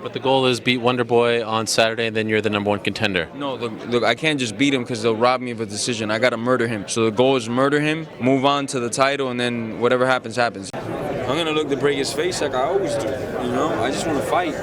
But the goal is beat Wonder Boy on Saturday, and then you're the number one contender. No, look, I can't just beat him because they'll rob me of a decision. I gotta murder him. So the goal is murder him, move on to the title, and then whatever happens, happens. I'm gonna look to break his face like I always do. You know, I just want to fight.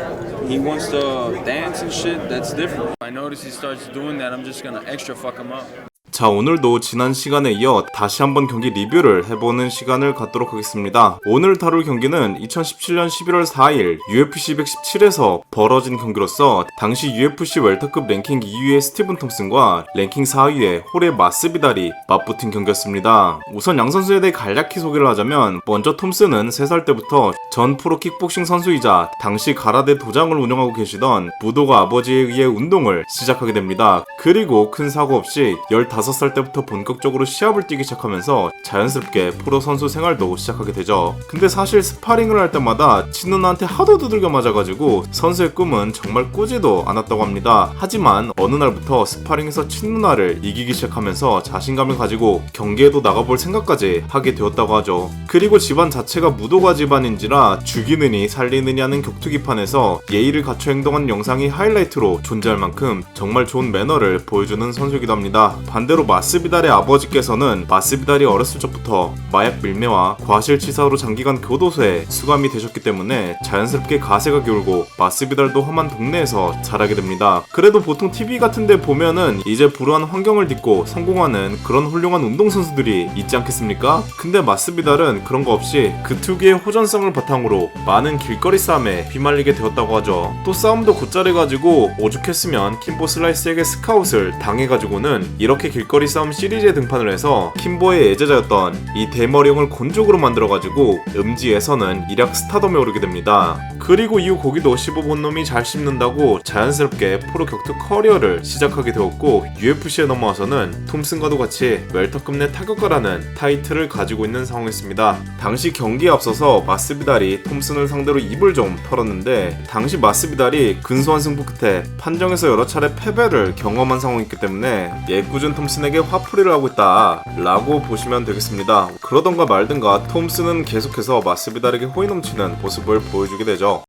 He wants to dance and shit. That's different. I notice he starts doing that. I'm just gonna extra fuck him up. 자, 오늘도 지난 시간에 이어 다시 한번 경기 리뷰를 해보는 시간을 갖도록 하겠습니다. 오늘 다룰 경기는 2017년 11월 4일 UFC 117에서 벌어진 경기로서 당시 UFC 웰터급 랭킹 2위의 스티븐 톰슨과 랭킹 4위의 호레 마스비달이 맞붙은 경기였습니다. 우선 양 선수에 대해 간략히 소개를 하자면, 먼저 톰슨은 3살 때부터 전 프로 킥복싱 선수이자 당시 가라데 도장을 운영하고 계시던 부도가 아버지에 의해 운동을 시작하게 됩니다. 그리고 큰 사고 없이 15살 때부터 본격적으로 시합을 뛰기 시작하면서 자연스럽게 프로 선수 생활도 시작하게 되죠. 근데 사실 스파링을 할 때마다 친누나한테 하도 두들겨 맞아가지고 선수의 꿈은 정말 꾸지도 않았다고 합니다. 하지만 어느 날부터 스파링에서 친누나를 이기기 시작하면서 자신감을 가지고 경기에도 나가볼 생각까지 하게 되었다고 하죠. 그리고 집안 자체가 무도가 집안인지라 죽이느니 살리느냐는 격투기판에서 예의를 갖춰 행동한 영상이 하이라이트로 존재할 만큼 정말 좋은 매너를 보여주는 선수이기도 합니다. 반대로 마스비달의 아버지께서는 마스비달이 어렸을 적부터 마약 밀매와 과실치사로 장기간 교도소에 수감이 되셨기 때문에 자연스럽게 가세가 기울고 마스비달도 험한 동네에서 자라게 됩니다. 그래도 보통 TV 같은데 보면은 이제 불우한 환경을 딛고 성공하는 그런 훌륭한 운동선수들이 있지 않겠습니까? 근데 마스비달은 그런 거 없이 그 특유의 호전성을 바탕으로 많은 길거리 싸움에 휘말리게 되었다고 하죠. 또 싸움도 곧잘해가지고 오죽했으면 킴보 슬라이스에게 스카웃을 당해가지고는 이렇게 길거리 싸움 시리즈에 등판을 해서 킴보의 예제자였던 이 대머리형을 곤족으로 만들어가지고 음지에서는 일약 스타덤에 오르게 됩니다. 그리고 이후 고기도 15본 놈이 잘 씹는다고 자연스럽게 프로 격투 커리어를 시작하게 되었고, UFC에 넘어와서는 톰슨과도 같이 웰터급 내 타격가라는 타이틀을 가지고 있는 상황이었습니다. 당시 경기에 앞서서 마스비달이 톰슨을 상대로 입을 좀 털었는데, 당시 마스비달이 근소한 승부 끝에 판정에서 여러 차례 패배를 경험한 상황이기 때문에 예꾸준 톰슨에게 화풀이를 하고 있다 라고 보시면 되겠습니다. 그러던가 말든가 톰슨은 계속해서 마스비달에게 호의 넘치는 모습을 보여주게 되죠.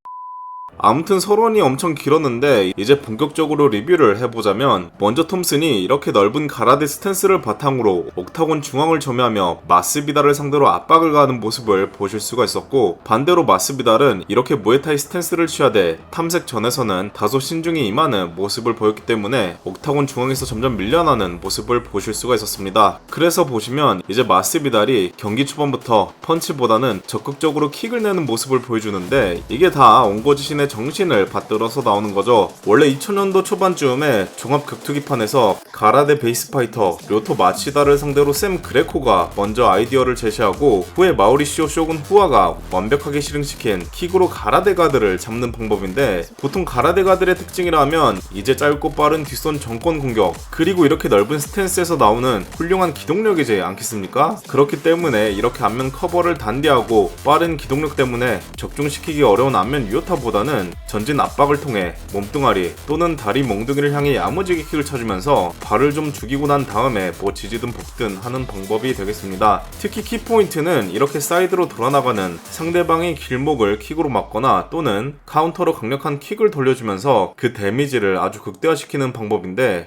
아무튼 서론이 엄청 길었는데 이제 본격적으로 리뷰를 해보자면, 먼저 톰슨이 이렇게 넓은 가라데 스탠스를 바탕으로 옥타곤 중앙을 점유하며 마스비달을 상대로 압박을 가하는 모습을 보실 수가 있었고, 반대로 마스비달은 이렇게 무에타이 스탠스를 취하되 탐색 전에서는 다소 신중히 임하는 모습을 보였기 때문에 옥타곤 중앙에서 점점 밀려나는 모습을 보실 수가 있었습니다. 그래서 보시면 이제 마스비달이 경기 초반부터 펀치보다는 적극적으로 킥을 내는 모습을 보여주는데, 이게 다 옹고지신의 정신을 받들어서 나오는 거죠. 원래 2000년도 초반쯤에 종합 격투기판에서 가라데 베이스 파이터 료토 마치다를 상대로 샘 그레코가 먼저 아이디어를 제시하고, 후에 마우리시오 쇼군 후아가 완벽하게 실행시킨 킥으로 가라데 가드를 잡는 방법인데, 보통 가라데 가드의 특징이라면 이제 짧고 빠른 뒷손 정권 공격, 그리고 이렇게 넓은 스탠스에서 나오는 훌륭한 기동력이지 않겠습니까? 그렇기 때문에 이렇게 안면 커버를 단디하고 빠른 기동력 때문에 적중시키기 어려운 안면 유효타보다는 전진 압박을 통해 몸뚱아리 또는 다리 몽둥이를 향해 야무지게 킥을 쳐주면서 발을 좀 죽이고 난 다음에 뭐 지지든 볶든 하는 방법이 되겠습니다. 특히 키포인트는 이렇게 사이드로 돌아나가는 상대방의 길목을 킥으로 막거나 또는 카운터로 강력한 킥을 돌려주면서 그 데미지를 아주 극대화시키는 방법인데,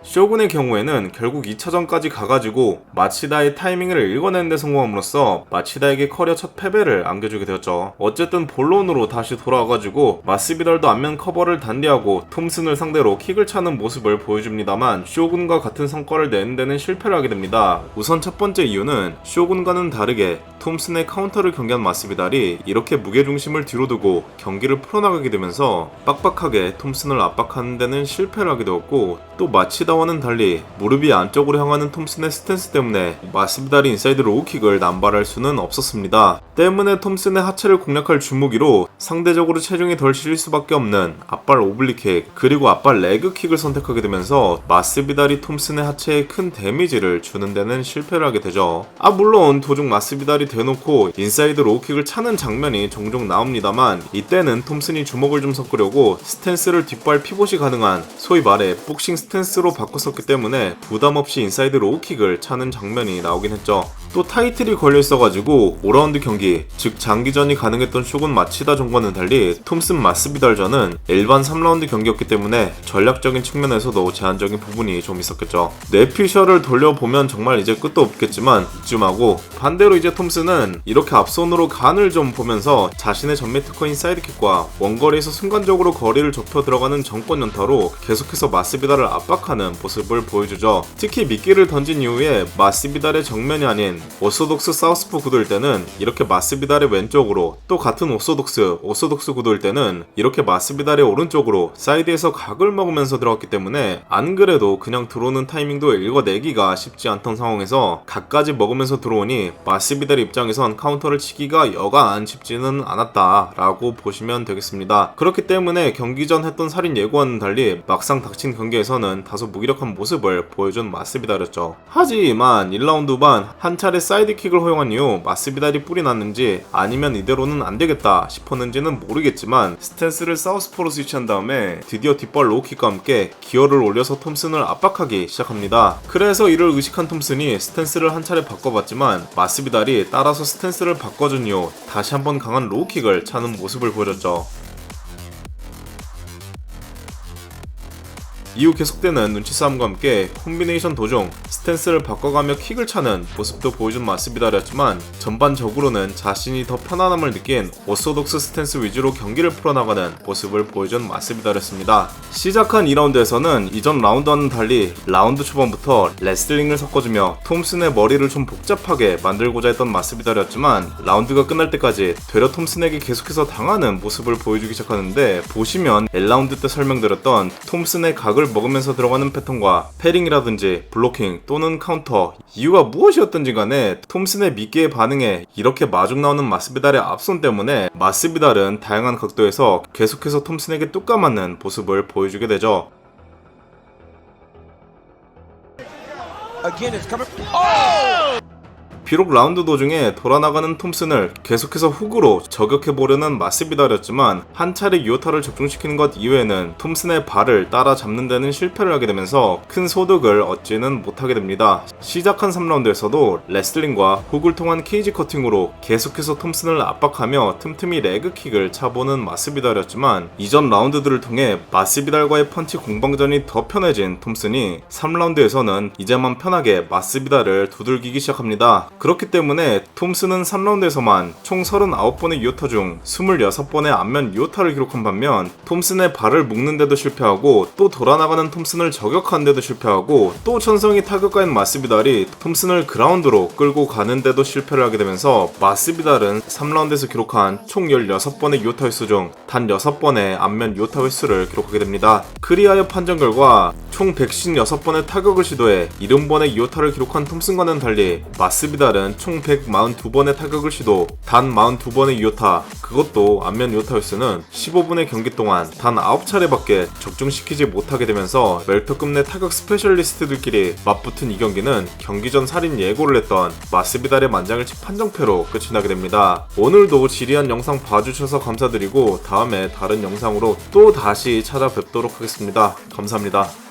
쇼군의 경우에는 결국 2차전까지 가가지고 마치다의 타이밍을 읽어내는 데 성공함으로써 마치다에게 커리어 첫 패배를 안겨주게 되었죠. 어쨌든 본론으로 다시 돌아와가지고 마스비달도 안면 커버를 단디하고 톰슨을 상대로 킥을 차는 모습을 보여줍니다만, 쇼군과 같은 성과를 내는 데는 실패를 하게 됩니다. 우선 첫 번째 이유는 쇼군과는 다르게 톰슨의 카운터를 경계한 마스비달이 이렇게 무게중심을 뒤로 두고 경기를 풀어나가게 되면서 빡빡하게 톰슨을 압박하는 데는 실패를 하게 되었고, 또 마치다와는 달리 무릎이 안쪽으로 향하는 톰슨의 스탠스 때문에 마스비달이 인사이드 로우킥을 남발할 수는 없었습니다. 때문에 톰슨의 하체를 공략할 주무기로 상대적으로 체중이 덜 실릴 수밖에 없는 앞발 오블리킥 그리고 앞발 레그킥을 선택하게 되면서 마스비달이 톰슨의 하체에 큰 데미지를 주는 데는 실패를 하게 되죠. 물론 도중 마스비달이 대놓고 인사이드 로우킥을 차는 장면이 종종 나옵니다만, 이때는 톰슨이 주먹을 좀 섞으려고 스탠스를 뒷발 피봇이 가능한 소위 말해 복싱 스탠스로 바꿨었기 때문에 부담없이 인사이드 로우킥을 차는 장면이 나오긴 했죠. 또 타이틀이 걸려있어가지고 5라운드 경기, 즉 장기전이 가능했던 쇼군 마치다 전과는 달리 톰슨 마스비달전은 일반 3라운드 경기였기 때문에 전략적인 측면에서도 제한적인 부분이 좀 있었겠죠. 뇌피셜을 돌려보면 정말 이제 끝도 없겠지만 이쯤하고, 반대로 이제 톰슨은 이렇게 앞손으로 간을 좀 보면서 자신의 전매 특허인 사이드킥과 원거리에서 순간적으로 거리를 좁혀 들어가는 정권 연타로 계속해서 마스비달을 압박하는 모습을 보여주죠. 특히 미끼를 던진 이후에 마스비달의 정면이 아닌 오소독스 사우스포 구도일 때는 이렇게 마스비달의 왼쪽으로, 또 같은 오소독스 구도일 때는 이렇게 마스비달의 오른쪽으로 사이드에서 각을 먹으면서 들어갔기 때문에 안 그래도 그냥 들어오는 타이밍도 읽어내기가 쉽지 않던 상황에서 각까지 먹으면서 들어오니 마스비달 입장에선 카운터를 치기가 여간 쉽지는 않았다라고 보시면 되겠습니다. 그렇기 때문에 경기 전 했던 살인 예고와는 달리 막상 닥친 경기에서는 다소 무기력한 모습을 보여준 마스비달이었죠. 하지만 1라운드 후반 한 차례 사이드킥을 허용한 이후 마스비달이 뿔이 났는지 아니면 이대로는 안되겠다 싶었는지는 모르겠지만 스탠스를 사우스포로 스위치한 다음에 드디어 뒷발 로우킥과 함께 기어를 올려서 톰슨을 압박하기 시작합니다. 그래서 이를 의식한 톰슨이 스탠스를 한 차례 바꿔봤지만 마스비달이 따라서 스탠스를 바꿔준 이후 다시 한번 강한 로우킥을 차는 모습을 보여줬죠. 이후 계속되는 눈치 싸움과 함께 콤비네이션 도중 스탠스를 바꿔가며 킥을 차는 모습도 보여준 마스비달이었지만 전반적으로는 자신이 더 편안함을 느낀 오소독스 스탠스 위주로 경기를 풀어나가는 모습을 보여준 마스비달이었습니다. 시작한 2라운드에서는 이전 라운드와는 달리 라운드 초반부터 레슬링을 섞어주며 톰슨의 머리를 좀 복잡하게 만들고자 했던 마스비달이었지만 라운드가 끝날 때까지 되려 톰슨에게 계속해서 당하는 모습을 보여주기 시작하는데, 보시면 1라운드 때 설명드렸던 톰슨의 각을 먹으면서 들어가는 패턴과 패링이라든지 블로킹 또는 카운터, 이유가 무엇이었던지 간에 톰슨의 미끼의 반응에 이렇게 마중 나오는 마스비달의 앞손 때문에 마스비달은 다양한 각도에서 계속해서 톰슨에게 뚝 까맞는 모습을 보여주게 되죠. 비록 라운드 도중에 돌아나가는 톰슨을 계속해서 훅으로 저격해보려는 마스비달이었지만 한 차례 유효타를 적중시키는 것 이외에는 톰슨의 발을 따라잡는 데는 실패를 하게 되면서 큰 소득을 얻지는 못하게 됩니다. 시작한 3라운드에서도 레슬링과 훅을 통한 케이지 커팅으로 계속해서 톰슨을 압박하며 틈틈이 레그킥을 차보는 마스비달이었지만 이전 라운드들을 통해 마스비달과의 펀치 공방전이 더 편해진 톰슨이 3라운드에서는 이제 맘 편하게 마스비달을 두들기기 시작합니다. 그렇기 때문에 톰슨은 3라운드에서만 총 39번의 유효타 중 26번의 안면 유효타를 기록한 반면 톰슨의 발을 묶는데도 실패하고, 또 돌아나가는 톰슨을 저격하는데도 실패하고, 또 천성이 타격가인 마스비달이 톰슨을 그라운드로 끌고 가는데도 실패를 하게 되면서 마스비달은 3라운드에서 기록한 총 16번의 유효타 횟수 중 단 6번의 안면 유효타 횟수를 기록하게 됩니다. 그리하여 판정 결과 총 156번의 타격을 시도해 70번의 유효타를 기록한 톰슨과는 달리 마스비달은 총 142번의 타격을 시도, 단 42번의 유효타, 그것도 안면 유효타 횟수는 15분의 경기 동안 단 9차례밖에 적중시키지 못하게 되면서 웰터급 내 타격 스페셜리스트들끼리 맞붙은 이 경기는 경기 전 살인 예고를 했던 마스비달의 만장일치 판정패로 끝이 나게 됩니다. 오늘도 지리한 영상 봐주셔서 감사드리고 다음에 다른 영상으로 또 다시 찾아뵙도록 하겠습니다. 감사합니다.